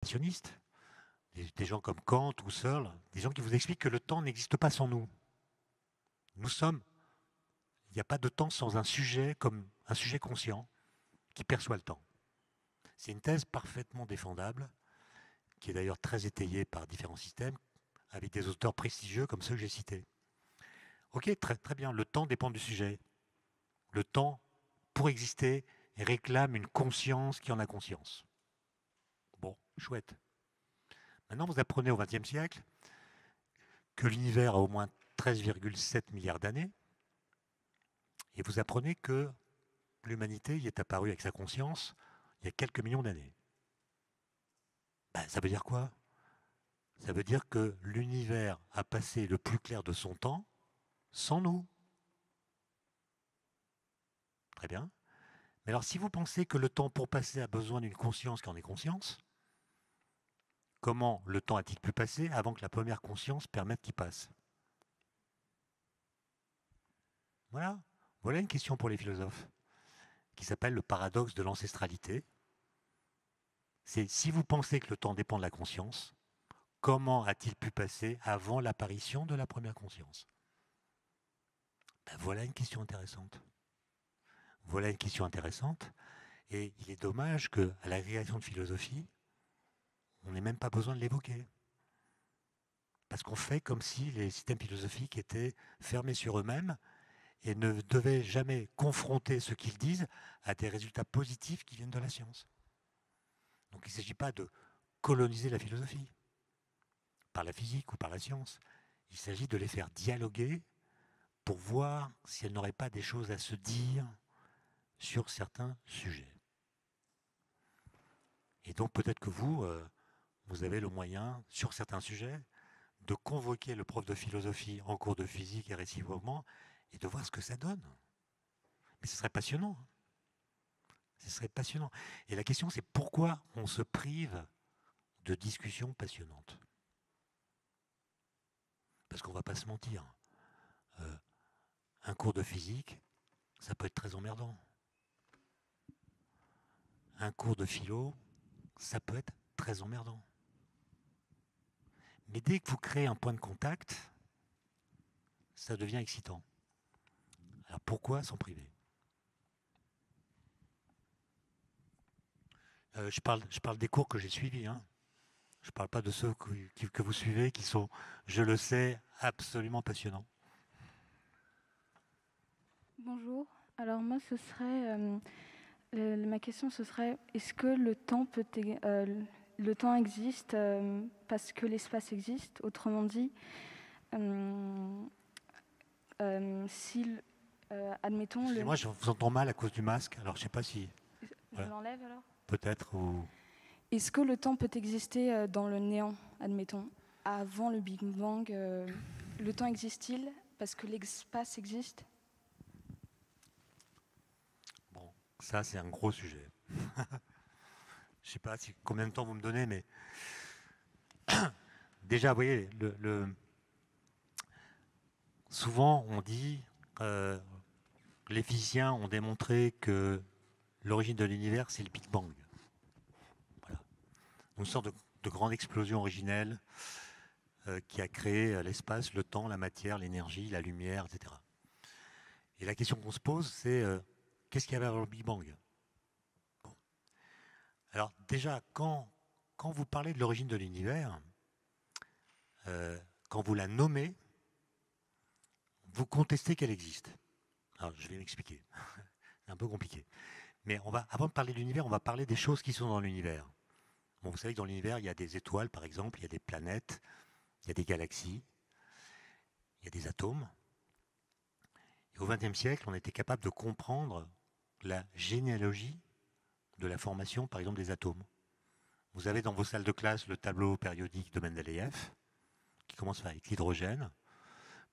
créationnistes, des gens comme Kant ou Searle, des gens qui vous expliquent que le temps n'existe pas sans nous. Nous sommes, il n'y a pas de temps sans un sujet comme un sujet conscient qui perçoit le temps. C'est une thèse parfaitement défendable, qui est d'ailleurs très étayée par différents systèmes, avec des auteurs prestigieux comme ceux que j'ai cités. Ok, très, très bien, le temps dépend du sujet. Le temps, pour exister, réclame une conscience qui en a conscience. Bon, chouette. Maintenant, vous apprenez au XXe siècle que l'univers a au moins 13,7 milliards d'années, et vous apprenez que l'humanité y est apparue avec sa conscience il y a quelques millions d'années. Ben, ça veut dire quoi? Ça veut dire que l'univers a passé le plus clair de son temps sans nous. Très bien. Mais alors, si vous pensez que le temps pour passer a besoin d'une conscience qui en ait conscience, comment le temps a-t-il pu passer avant que la première conscience permette qu'il passe? Voilà. Voilà une question pour les philosophes, qui s'appelle le paradoxe de l'ancestralité. C'est si vous pensez que le temps dépend de la conscience, comment a-t-il pu passer avant l'apparition de la première conscience? Ben voilà une question intéressante. Voilà une question intéressante. Et il est dommage qu'à l'agrégation de philosophie, on n'ait même pas besoin de l'évoquer. Parce qu'on fait comme si les systèmes philosophiques étaient fermés sur eux-mêmes et ne devaient jamais confronter ce qu'ils disent à des résultats positifs qui viennent de la science. Donc il ne s'agit pas de coloniser la philosophie par la physique ou par la science. Il s'agit de les faire dialoguer pour voir si elles n'auraient pas des choses à se dire sur certains sujets. Et donc peut-être que vous, vous avez le moyen, sur certains sujets, de convoquer le prof de philosophie en cours de physique et réciproquement, et de voir ce que ça donne. Mais ce serait passionnant. Ce serait passionnant. Et la question, c'est pourquoi on se prive de discussions passionnantes? Parce qu'on ne va pas se mentir. Euh, un cours de physique, ça peut être très emmerdant. Un cours de philo, ça peut être très emmerdant. Mais dès que vous créez un point de contact, ça devient excitant. Alors pourquoi s'en priver? Je parle des cours que j'ai suivis. Hein. Je ne parle pas de ceux que vous suivez, qui sont, je le sais, absolument passionnants. Bonjour. Alors moi, ce serait ma question, ce serait est-ce que le temps existe parce que l'espace existe? Autrement dit, si admettons Excusez-moi, je vous entends mal à cause du masque. Alors je ne sais pas si, je voilà, l'enlève alors. peut-être ou Est-ce que le temps peut exister dans le néant, admettons, avant le Big Bang le temps existe-t-il parce que l'espace existe? bon, ça c'est un gros sujet. Je ne sais pas combien de temps vous me donnez, mais déjà, vous voyez, souvent on dit, euh, les physiciens ont démontré que l'origine de l'univers c'est le Big Bang. Voilà. Une sorte de grande explosion originelle qui a créé l'espace, le temps, la matière, l'énergie, la lumière, etc. Et la question qu'on se pose, c'est qu'est-ce qu'il y avait avant le Big Bang? Bon. Alors déjà, quand vous parlez de l'origine de l'univers, euh, quand vous la nommez, vous contestez qu'elle existe. Alors je vais m'expliquer. C'est un peu compliqué. Mais avant de parler de l'univers, on va parler des choses qui sont dans l'univers. Bon, vous savez que dans l'univers, il y a des étoiles, par exemple, il y a des planètes, il y a des galaxies, il y a des atomes. Et au XXe siècle, on était capable de comprendre la généalogie de la formation, par exemple, des atomes. Vous avez dans vos salles de classe le tableau périodique de Mendeleïev, qui commence avec l'hydrogène.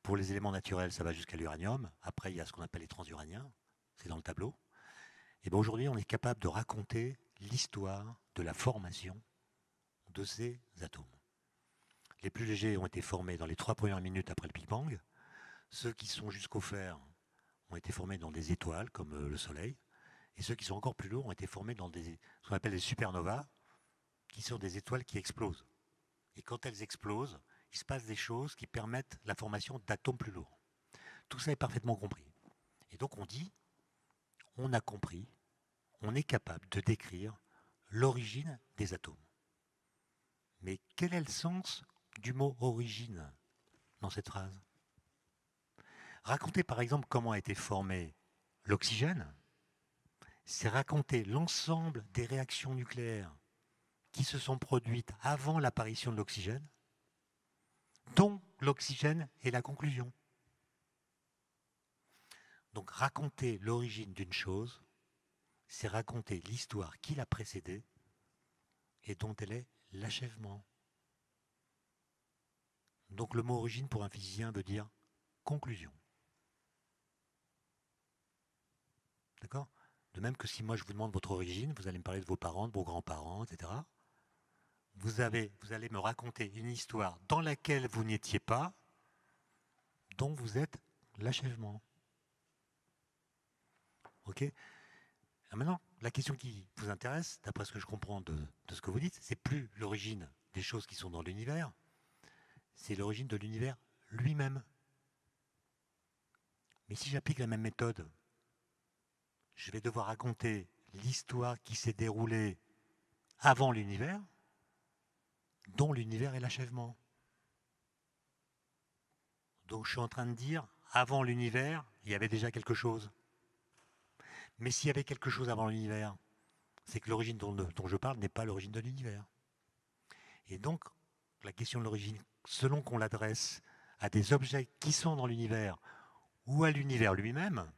Pour les éléments naturels, ça va jusqu'à l'uranium. Après, il y a ce qu'on appelle les transuraniens. C'est dans le tableau. Et bien aujourd'hui, on est capable de raconter l'histoire de la formation de ces atomes. Les plus légers ont été formés dans les 3 premières minutes après le Big Bang. Ceux qui sont jusqu'au fer ont été formés dans des étoiles, comme le Soleil. Et ceux qui sont encore plus lourds ont été formés dans ce qu'on appelle des supernovas, qui sont des étoiles qui explosent. Et quand elles explosent, il se passe des choses qui permettent la formation d'atomes plus lourds. Tout ça est parfaitement compris. Et donc on dit, on a compris, on est capable de décrire l'origine des atomes. Mais quel est le sens du mot origine dans cette phrase? Raconter par exemple comment a été formé l'oxygène, c'est raconter l'ensemble des réactions nucléaires qui se sont produites avant l'apparition de l'oxygène, dont l'oxygène est la conclusion. Donc raconter l'origine d'une chose, c'est raconter l'histoire qui l'a précédée et dont elle est l'achèvement. Donc le mot origine pour un physicien veut dire conclusion. D'accord? De même que si moi je vous demande votre origine, vous allez me parler de vos parents, de vos grands-parents, etc. Vous allez me raconter une histoire dans laquelle vous n'étiez pas, dont vous êtes l'achèvement. Ok? Alors maintenant, la question qui vous intéresse, d'après ce que je comprends de ce que vous dites, c'est plus l'origine des choses qui sont dans l'univers, c'est l'origine de l'univers lui-même. Mais si j'applique la même méthode, je vais devoir raconter l'histoire qui s'est déroulée avant l'univers, dont l'univers est l'achèvement. Donc je suis en train de dire, avant l'univers, il y avait déjà quelque chose. Mais s'il y avait quelque chose avant l'univers, c'est que l'origine dont je parle n'est pas l'origine de l'univers. Et donc, la question de l'origine, selon qu'on l'adresse à des objets qui sont dans l'univers ou à l'univers lui-même,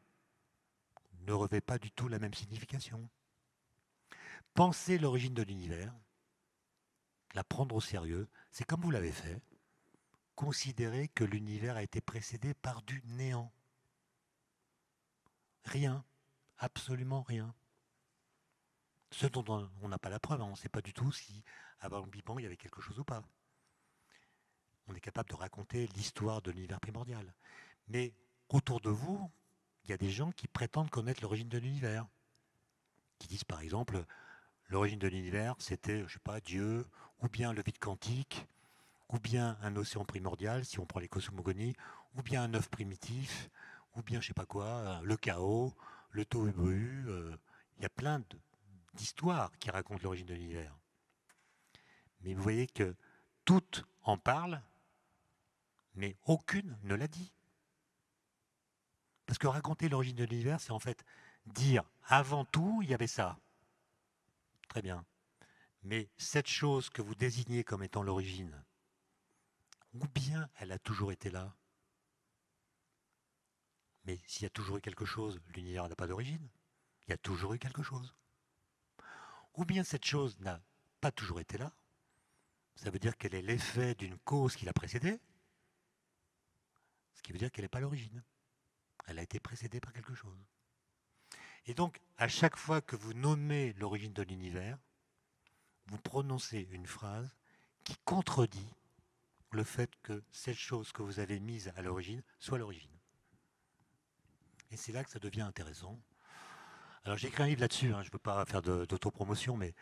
ne revêt pas du tout la même signification. Penser l'origine de l'univers, la prendre au sérieux, c'est comme vous l'avez fait, considérer que l'univers a été précédé par du néant. Rien, absolument rien. Ce dont on n'a pas la preuve, on ne sait pas du tout si avant le Big Bang il y avait quelque chose ou pas. On est capable de raconter l'histoire de l'univers primordial. Mais autour de vous, il y a des gens qui prétendent connaître l'origine de l'univers. Qui disent par exemple, l'origine de l'univers, c'était, je ne sais pas, Dieu, ou bien le vide quantique, ou bien un océan primordial, si on prend les cosmogonies, ou bien un œuf primitif, ou bien je ne sais pas quoi, le chaos, le tohu-bohu. Il y a plein d'histoires qui racontent l'origine de l'univers. Mais vous voyez que toutes en parlent, mais aucune ne l'a dit. Parce que raconter l'origine de l'univers, c'est en fait dire, avant tout, il y avait ça. Très bien. Mais cette chose que vous désignez comme étant l'origine, ou bien elle a toujours été là. Mais s'il y a toujours eu quelque chose, l'univers n'a pas d'origine. Il y a toujours eu quelque chose. Ou bien cette chose n'a pas toujours été là. Ça veut dire qu'elle est l'effet d'une cause qui l'a précédée. Ce qui veut dire qu'elle n'est pas l'origine. Elle a été précédée par quelque chose. Et donc, à chaque fois que vous nommez l'origine de l'univers, vous prononcez une phrase qui contredit le fait que cette chose que vous avez mise à l'origine soit l'origine. Et c'est là que ça devient intéressant. Alors j'ai écrit un livre là-dessus, je ne veux pas faire d'autopromotion, mais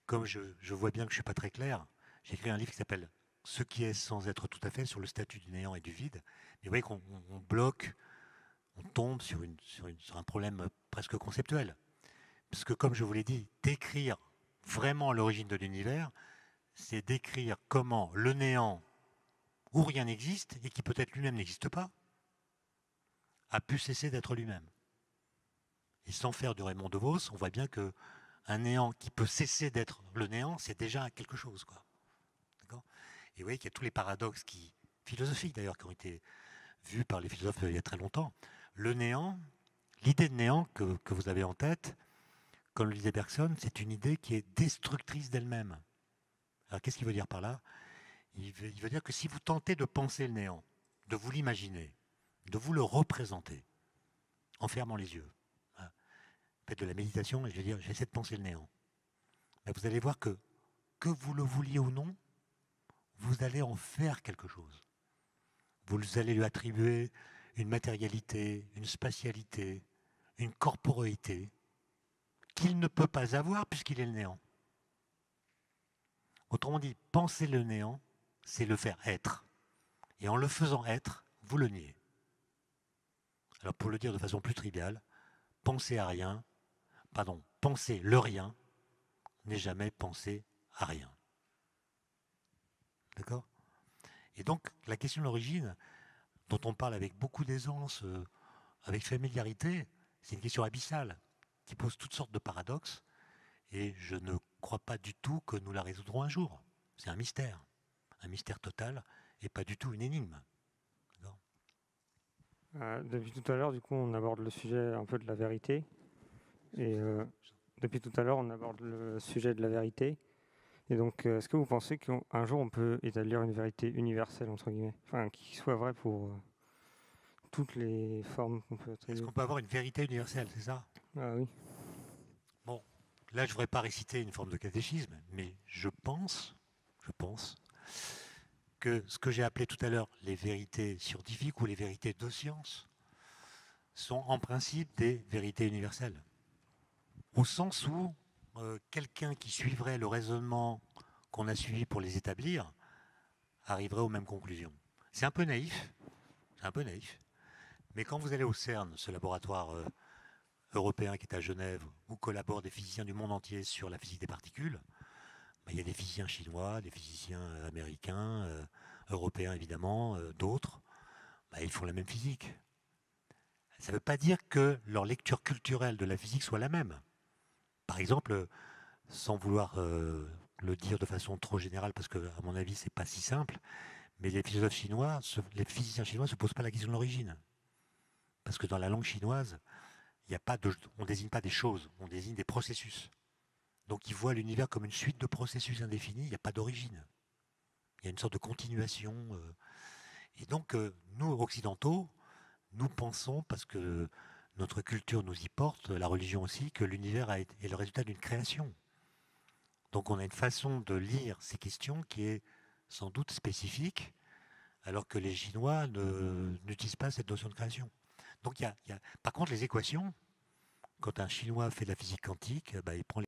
comme je vois bien que je ne suis pas très clair, j'ai écrit un livre qui s'appelle « Ce qui est sans être tout à fait » sur le statut du néant et du vide. Mais vous voyez qu'on bloque, on tombe sur un problème presque conceptuel. Parce que comme je vous l'ai dit, décrire vraiment l'origine de l'univers, c'est décrire comment le néant, où rien n'existe, et qui peut-être lui-même n'existe pas, a pu cesser d'être lui-même. Et sans faire de Raymond DeVos, on voit bien qu'un néant qui peut cesser d'être le néant, c'est déjà quelque chose, quoi. D'accord ? Et vous voyez qu'il y a tous les paradoxes philosophiques d'ailleurs, qui ont été vus par les philosophes il y a très longtemps. Le néant, l'idée de néant que vous avez en tête, comme le disait Bergson, c'est une idée qui est destructrice d'elle-même. Alors qu'est-ce qu'il veut dire par là ? Il veut dire que si vous tentez de penser le néant, de vous l'imaginer, de vous le représenter, en fermant les yeux, faites de la méditation et je vais dire, j'essaie de penser le néant. Mais vous allez voir que vous le vouliez ou non, vous allez en faire quelque chose. Vous allez lui attribuer une matérialité, une spatialité, une corporéité qu'il ne peut pas avoir puisqu'il est le néant. Autrement dit, penser le néant, c'est le faire être. Et en le faisant être, vous le niez. Alors pour le dire de façon plus triviale, penser à rien, penser le rien n'est jamais penser à rien. D'accord? Et donc la question de l'origine, dont on parle avec beaucoup d'aisance, avec familiarité, c'est une question abyssale qui pose toutes sortes de paradoxes et je ne crois pas du tout que nous la résoudrons un jour. C'est un mystère total et pas du tout une énigme. Depuis tout à l'heure, du coup, on aborde le sujet un peu de la vérité. Et depuis tout à l'heure, on aborde le sujet de la vérité. Et donc, est-ce que vous pensez qu'un jour, on peut établir une vérité universelle, entre guillemets, enfin, qui soit vraie pour toutes les formes qu'on peut attribuer? Est-ce qu'on peut avoir une vérité universelle, c'est ça? Ah oui. Bon, là, je ne voudrais pas réciter une forme de catéchisme, mais je pense que ce que j'ai appelé tout à l'heure les vérités scientifiques ou les vérités de science sont en principe des vérités universelles. Au sens où quelqu'un qui suivrait le raisonnement qu'on a suivi pour les établir arriverait aux mêmes conclusions. C'est un peu naïf, mais quand vous allez au CERN, ce laboratoire européen qui est à Genève, où collaborent des physiciens du monde entier sur la physique des particules, il y a des physiciens chinois, des physiciens américains, européens évidemment, d'autres, ils font la même physique. Ça ne veut pas dire que leur lecture culturelle de la physique soit la même. Par exemple, sans vouloir le dire de façon trop générale, parce que à mon avis c'est pas si simple, mais les philosophes chinois, les physiciens chinois ne se posent pas la question de l'origine. Parce que dans la langue chinoise, on ne désigne pas des choses, on désigne des processus. Donc ils voient l'univers comme une suite de processus indéfinis, il n'y a pas d'origine. Il y a une sorte de continuation. Et donc nous, occidentaux, nous pensons, parce que notre culture nous y porte, la religion aussi, que l'univers est le résultat d'une création. Donc on a une façon de lire ces questions qui est sans doute spécifique, alors que les Chinois n'utilisent pas cette notion de création. Donc par contre, les équations, quand un Chinois fait de la physique quantique, il prend